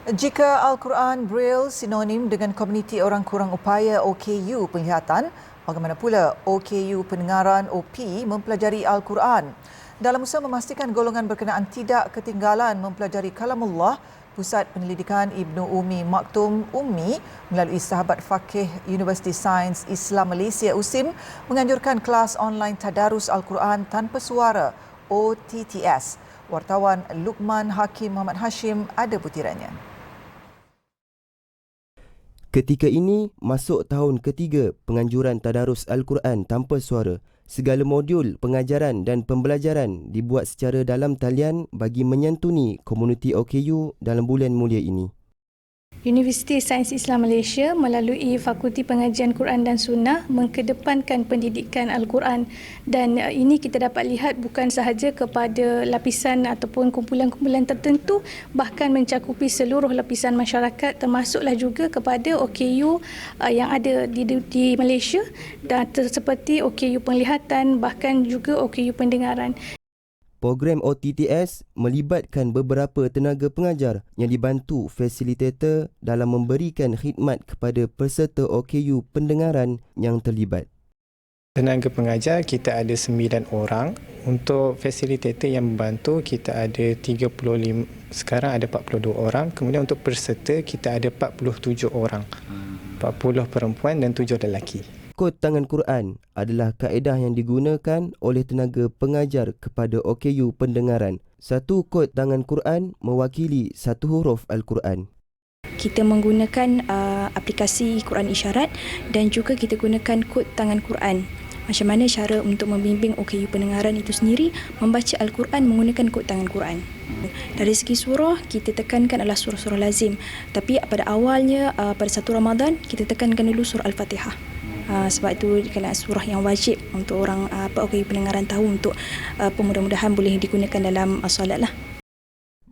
Jika Al-Quran Braille sinonim dengan komuniti orang kurang upaya OKU penglihatan, bagaimana pula OKU pendengaran OP mempelajari Al-Quran? Dalam usaha memastikan golongan berkenaan tidak ketinggalan mempelajari kalamullah, Pusat Penyelidikan Ibnu Umi Maktum UMMI melalui Sahabat Faqih Universiti Sains Islam Malaysia USIM menganjurkan kelas online Tadarus Al-Quran tanpa suara OTTS. Wartawan Luqman Hakim Muhammad Hashim ada butirannya. Ketika ini, masuk tahun ketiga penganjuran Tadarus Al-Quran tanpa suara. Segala modul pengajaran dan pembelajaran dibuat secara dalam talian bagi menyantuni komuniti OKU dalam bulan mulia ini. Universiti Sains Islam Malaysia melalui Fakulti Pengajian Quran dan Sunnah mengedepankan pendidikan Al-Quran, dan ini kita dapat lihat bukan sahaja kepada lapisan ataupun kumpulan-kumpulan tertentu, bahkan mencakupi seluruh lapisan masyarakat, termasuklah juga kepada OKU yang ada di Malaysia, dan seperti OKU penglihatan, bahkan juga OKU pendengaran. Program OTTS melibatkan beberapa tenaga pengajar yang dibantu fasilitator dalam memberikan khidmat kepada peserta OKU pendengaran yang terlibat. Tenaga pengajar kita ada 9 orang. Untuk fasilitator yang membantu kita ada 35, sekarang ada 42 orang. Kemudian untuk peserta kita ada 47 orang. 40 perempuan dan 7 lelaki. Kod tangan Quran adalah kaedah yang digunakan oleh tenaga pengajar kepada OKU pendengaran. Satu kod tangan Quran mewakili satu huruf Al-Quran. Kita menggunakan aplikasi Quran Isyarat dan juga kita gunakan kod tangan Quran. Macam mana cara untuk membimbing OKU pendengaran itu sendiri membaca Al-Quran menggunakan kod tangan Quran. Dari segi surah, kita tekankan adalah surah-surah lazim. Tapi pada awalnya, pada 1 Ramadan, kita tekankan dulu surah Al-Fatihah. Sebab itu kalau surah yang wajib untuk orang OKU pendengaran tahu untuk mudah-mudahan boleh digunakan dalam solat lah.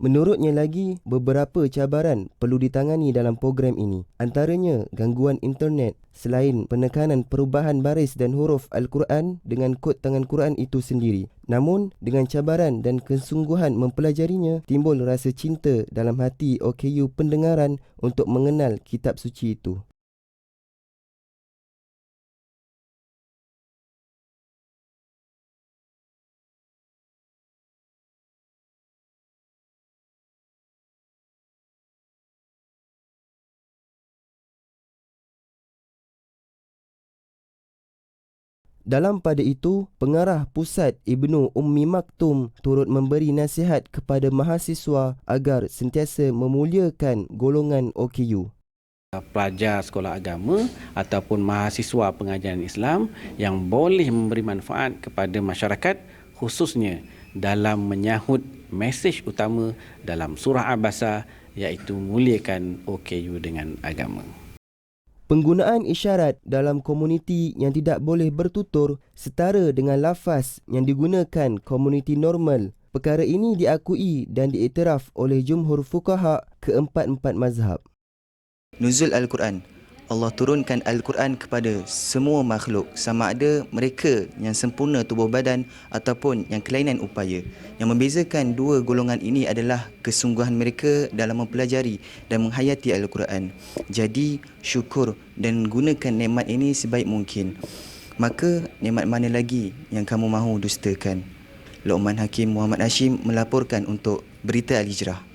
Menurutnya lagi, beberapa cabaran perlu ditangani dalam program ini. Antaranya gangguan internet selain penekanan perubahan baris dan huruf Al-Quran dengan kod tangan Quran itu sendiri. Namun, dengan cabaran dan kesungguhan mempelajarinya, timbul rasa cinta dalam hati OKU pendengaran untuk mengenal kitab suci itu. Dalam pada itu, pengarah pusat Ibnu Umi Maktum turut memberi nasihat kepada mahasiswa agar sentiasa memuliakan golongan OKU. Pelajar sekolah agama ataupun mahasiswa pengajaran Islam yang boleh memberi manfaat kepada masyarakat, khususnya dalam menyahut mesej utama dalam surah Abasa, iaitu muliakan OKU dengan agama. Penggunaan isyarat dalam komuniti yang tidak boleh bertutur setara dengan lafaz yang digunakan komuniti normal. Perkara ini diakui dan diiktiraf oleh jumhur fuqaha keempat-empat mazhab. Nuzul Al-Quran. Allah turunkan Al-Quran kepada semua makhluk, sama ada mereka yang sempurna tubuh badan ataupun yang kelainan upaya. Yang membezakan dua golongan ini adalah kesungguhan mereka dalam mempelajari dan menghayati Al-Quran. Jadi, syukur dan gunakan nikmat ini sebaik mungkin. Maka, nikmat mana lagi yang kamu mahu dustakan? Luqman Hakim Muhammad Hashim melaporkan untuk Berita Al-Hijrah.